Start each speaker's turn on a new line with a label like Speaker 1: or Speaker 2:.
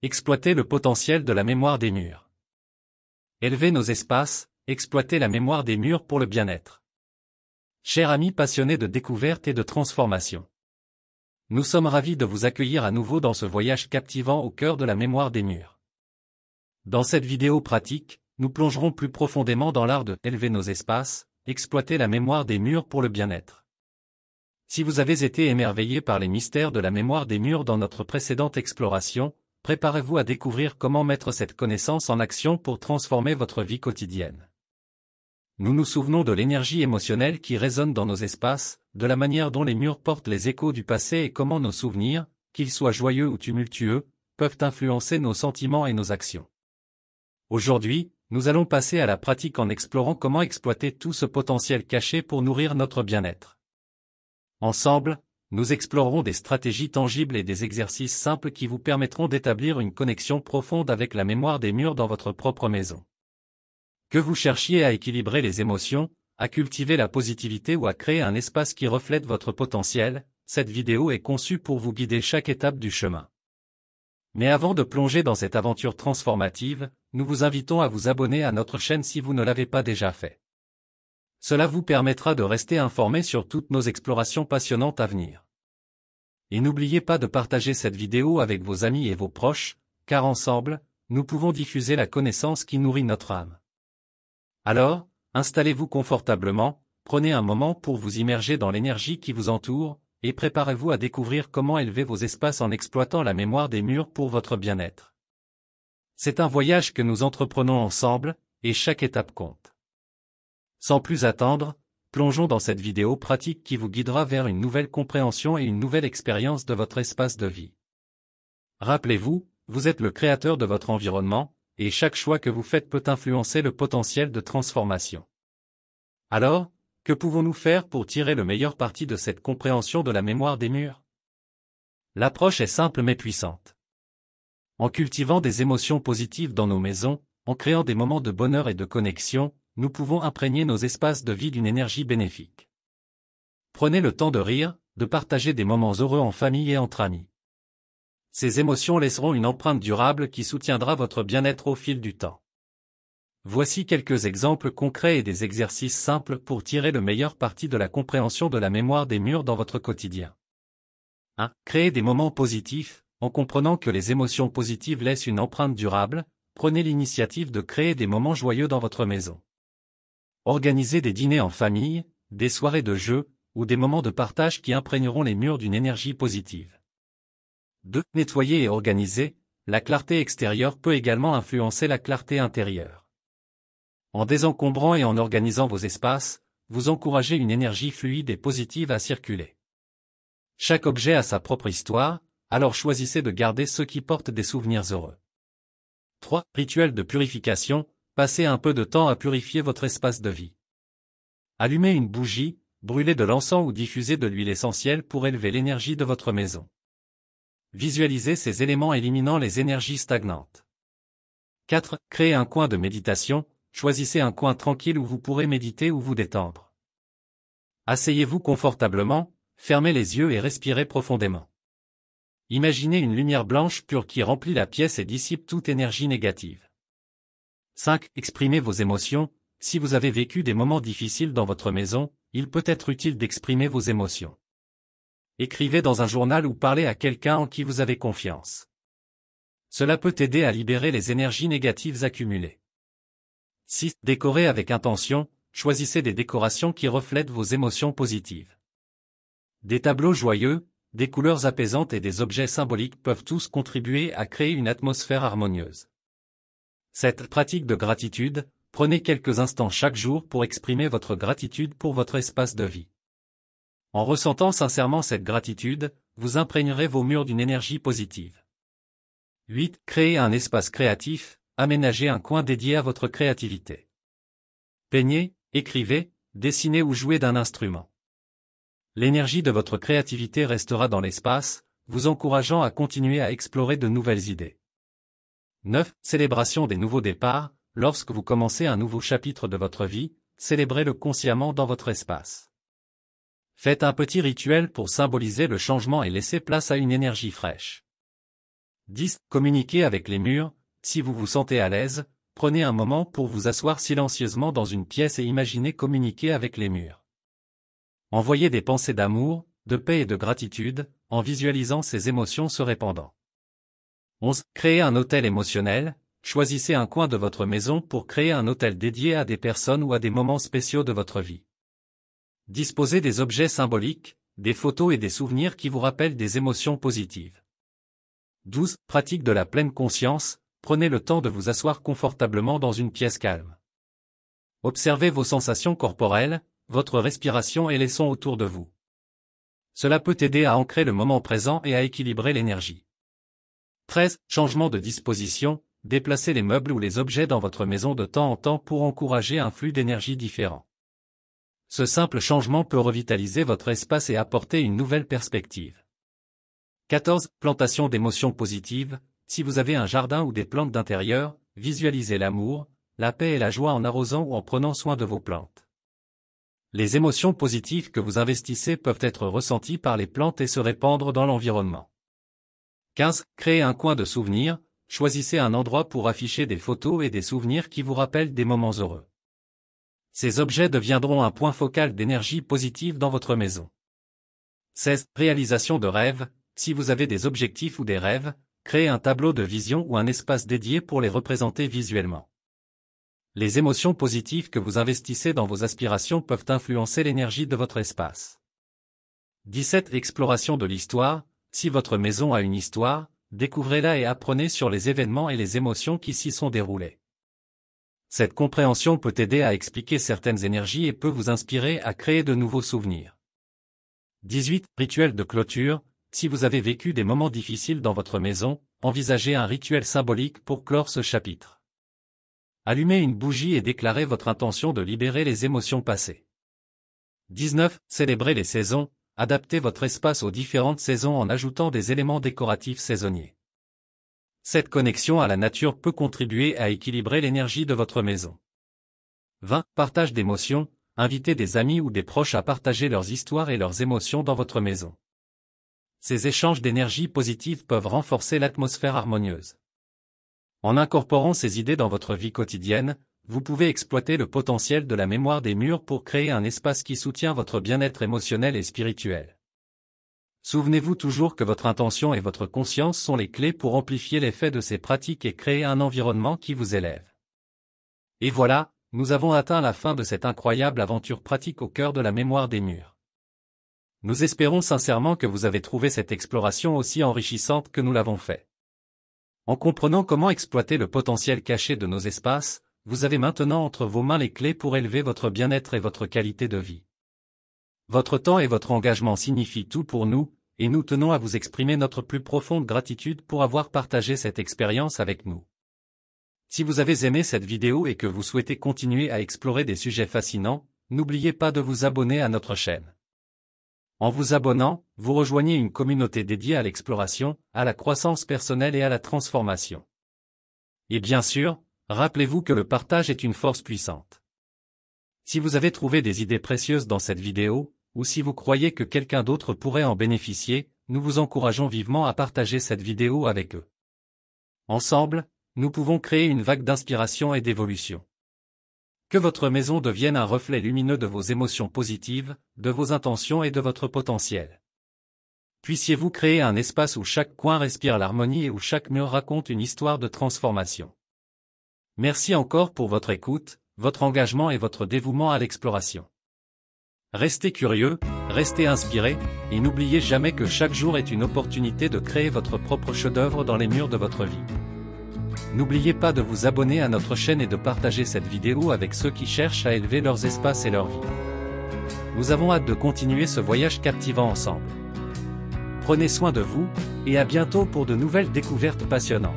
Speaker 1: Exploiter le potentiel de la mémoire des murs. Élever nos espaces, exploiter la mémoire des murs pour le bien-être. Chers amis passionnés de découverte et de transformation. Nous sommes ravis de vous accueillir à nouveau dans ce voyage captivant au cœur de la mémoire des murs. Dans cette vidéo pratique, nous plongerons plus profondément dans l'art de élever nos espaces, exploiter la mémoire des murs pour le bien-être. Si vous avez été émerveillé par les mystères de la mémoire des murs dans notre précédente exploration, préparez-vous à découvrir comment mettre cette connaissance en action pour transformer votre vie quotidienne. Nous nous souvenons de l'énergie émotionnelle qui résonne dans nos espaces, de la manière dont les murs portent les échos du passé et comment nos souvenirs, qu'ils soient joyeux ou tumultueux, peuvent influencer nos sentiments et nos actions. Aujourd'hui, nous allons passer à la pratique en explorant comment exploiter tout ce potentiel caché pour nourrir notre bien-être. Ensemble, nous explorerons des stratégies tangibles et des exercices simples qui vous permettront d'établir une connexion profonde avec la mémoire des murs dans votre propre maison. Que vous cherchiez à équilibrer les émotions, à cultiver la positivité ou à créer un espace qui reflète votre potentiel, cette vidéo est conçue pour vous guider chaque étape du chemin. Mais avant de plonger dans cette aventure transformative, nous vous invitons à vous abonner à notre chaîne si vous ne l'avez pas déjà fait. Cela vous permettra de rester informé sur toutes nos explorations passionnantes à venir. Et n'oubliez pas de partager cette vidéo avec vos amis et vos proches, car ensemble, nous pouvons diffuser la connaissance qui nourrit notre âme. Alors, installez-vous confortablement, prenez un moment pour vous immerger dans l'énergie qui vous entoure, et préparez-vous à découvrir comment élever vos espaces en exploitant la mémoire des murs pour votre bien-être. C'est un voyage que nous entreprenons ensemble, et chaque étape compte. Sans plus attendre, plongeons dans cette vidéo pratique qui vous guidera vers une nouvelle compréhension et une nouvelle expérience de votre espace de vie. Rappelez-vous, vous êtes le créateur de votre environnement, et chaque choix que vous faites peut influencer le potentiel de transformation. Alors, que pouvons-nous faire pour tirer le meilleur parti de cette compréhension de la mémoire des murs? L'approche est simple mais puissante. En cultivant des émotions positives dans nos maisons, en créant des moments de bonheur et de connexion, nous pouvons imprégner nos espaces de vie d'une énergie bénéfique. Prenez le temps de rire, de partager des moments heureux en famille et entre amis. Ces émotions laisseront une empreinte durable qui soutiendra votre bien-être au fil du temps. Voici quelques exemples concrets et des exercices simples pour tirer le meilleur parti de la compréhension de la mémoire des murs dans votre quotidien. 1. Créez des moments positifs. En comprenant que les émotions positives laissent une empreinte durable, prenez l'initiative de créer des moments joyeux dans votre maison. Organisez des dîners en famille, des soirées de jeux, ou des moments de partage qui imprégneront les murs d'une énergie positive. 2. Nettoyer et organiser. La clarté extérieure peut également influencer la clarté intérieure. En désencombrant et en organisant vos espaces, vous encouragez une énergie fluide et positive à circuler. Chaque objet a sa propre histoire, alors choisissez de garder ceux qui portent des souvenirs heureux. 3. Rituel de purification. Passez un peu de temps à purifier votre espace de vie. Allumez une bougie, brûlez de l'encens ou diffusez de l'huile essentielle pour élever l'énergie de votre maison. Visualisez ces éléments éliminant les énergies stagnantes. 4. Créez un coin de méditation. Choisissez un coin tranquille où vous pourrez méditer ou vous détendre. Asseyez-vous confortablement, fermez les yeux et respirez profondément. Imaginez une lumière blanche pure qui remplit la pièce et dissipe toute énergie négative. 5. Exprimez vos émotions. Si vous avez vécu des moments difficiles dans votre maison, il peut être utile d'exprimer vos émotions. Écrivez dans un journal ou parlez à quelqu'un en qui vous avez confiance. Cela peut aider à libérer les énergies négatives accumulées. 6. Décorez avec intention. Choisissez des décorations qui reflètent vos émotions positives. Des tableaux joyeux, des couleurs apaisantes et des objets symboliques peuvent tous contribuer à créer une atmosphère harmonieuse. Cette pratique de gratitude, prenez quelques instants chaque jour pour exprimer votre gratitude pour votre espace de vie. En ressentant sincèrement cette gratitude, vous imprégnerez vos murs d'une énergie positive. 8. Créez un espace créatif, aménagez un coin dédié à votre créativité. Peignez, écrivez, dessinez ou jouez d'un instrument. L'énergie de votre créativité restera dans l'espace, vous encourageant à continuer à explorer de nouvelles idées. 9. Célébration des nouveaux départs. Lorsque vous commencez un nouveau chapitre de votre vie, célébrez-le consciemment dans votre espace. Faites un petit rituel pour symboliser le changement et laisser place à une énergie fraîche. 10. Communiquez avec les murs. Si vous vous sentez à l'aise, prenez un moment pour vous asseoir silencieusement dans une pièce et imaginez communiquer avec les murs. Envoyez des pensées d'amour, de paix et de gratitude, en visualisant ces émotions se répandant. 11. Créez un hôtel émotionnel. Choisissez un coin de votre maison pour créer un hôtel dédié à des personnes ou à des moments spéciaux de votre vie. Disposez des objets symboliques, des photos et des souvenirs qui vous rappellent des émotions positives. 12. Pratique de la pleine conscience. Prenez le temps de vous asseoir confortablement dans une pièce calme. Observez vos sensations corporelles, votre respiration et les sons autour de vous. Cela peut aider à ancrer le moment présent et à équilibrer l'énergie. 13. Changement de disposition. Déplacez les meubles ou les objets dans votre maison de temps en temps pour encourager un flux d'énergie différent. Ce simple changement peut revitaliser votre espace et apporter une nouvelle perspective. 14. Plantation d'émotions positives. Si vous avez un jardin ou des plantes d'intérieur, visualisez l'amour, la paix et la joie en arrosant ou en prenant soin de vos plantes. Les émotions positives que vous investissez peuvent être ressenties par les plantes et se répandre dans l'environnement. 15. Créez un coin de souvenirs. Choisissez un endroit pour afficher des photos et des souvenirs qui vous rappellent des moments heureux. Ces objets deviendront un point focal d'énergie positive dans votre maison. 16. Réalisation de rêves. Si vous avez des objectifs ou des rêves, créez un tableau de vision ou un espace dédié pour les représenter visuellement. Les émotions positives que vous investissez dans vos aspirations peuvent influencer l'énergie de votre espace. 17. Exploration de l'histoire. Si votre maison a une histoire, découvrez-la et apprenez sur les événements et les émotions qui s'y sont déroulés. Cette compréhension peut aider à expliquer certaines énergies et peut vous inspirer à créer de nouveaux souvenirs. 18. Rituel de clôture. Si vous avez vécu des moments difficiles dans votre maison, envisagez un rituel symbolique pour clore ce chapitre. Allumez une bougie et déclarez votre intention de libérer les émotions passées. 19. Célébrez les saisons. Adaptez votre espace aux différentes saisons en ajoutant des éléments décoratifs saisonniers. Cette connexion à la nature peut contribuer à équilibrer l'énergie de votre maison. 20. Partage d'émotions. Invitez des amis ou des proches à partager leurs histoires et leurs émotions dans votre maison. Ces échanges d'énergie positive peuvent renforcer l'atmosphère harmonieuse. En incorporant ces idées dans votre vie quotidienne, vous pouvez exploiter le potentiel de la mémoire des murs pour créer un espace qui soutient votre bien-être émotionnel et spirituel. Souvenez-vous toujours que votre intention et votre conscience sont les clés pour amplifier l'effet de ces pratiques et créer un environnement qui vous élève. Et voilà, nous avons atteint la fin de cette incroyable aventure pratique au cœur de la mémoire des murs. Nous espérons sincèrement que vous avez trouvé cette exploration aussi enrichissante que nous l'avons fait. En comprenant comment exploiter le potentiel caché de nos espaces, vous avez maintenant entre vos mains les clés pour élever votre bien-être et votre qualité de vie. Votre temps et votre engagement signifient tout pour nous, et nous tenons à vous exprimer notre plus profonde gratitude pour avoir partagé cette expérience avec nous. Si vous avez aimé cette vidéo et que vous souhaitez continuer à explorer des sujets fascinants, n'oubliez pas de vous abonner à notre chaîne. En vous abonnant, vous rejoignez une communauté dédiée à l'exploration, à la croissance personnelle et à la transformation. Et bien sûr, rappelez-vous que le partage est une force puissante. Si vous avez trouvé des idées précieuses dans cette vidéo, ou si vous croyez que quelqu'un d'autre pourrait en bénéficier, nous vous encourageons vivement à partager cette vidéo avec eux. Ensemble, nous pouvons créer une vague d'inspiration et d'évolution. Que votre maison devienne un reflet lumineux de vos émotions positives, de vos intentions et de votre potentiel. Puissiez-vous créer un espace où chaque coin respire l'harmonie et où chaque mur raconte une histoire de transformation. Merci encore pour votre écoute, votre engagement et votre dévouement à l'exploration. Restez curieux, restez inspirés, et n'oubliez jamais que chaque jour est une opportunité de créer votre propre chef-d'œuvre dans les murs de votre vie. N'oubliez pas de vous abonner à notre chaîne et de partager cette vidéo avec ceux qui cherchent à élever leurs espaces et leur vie. Nous avons hâte de continuer ce voyage captivant ensemble. Prenez soin de vous, et à bientôt pour de nouvelles découvertes passionnantes.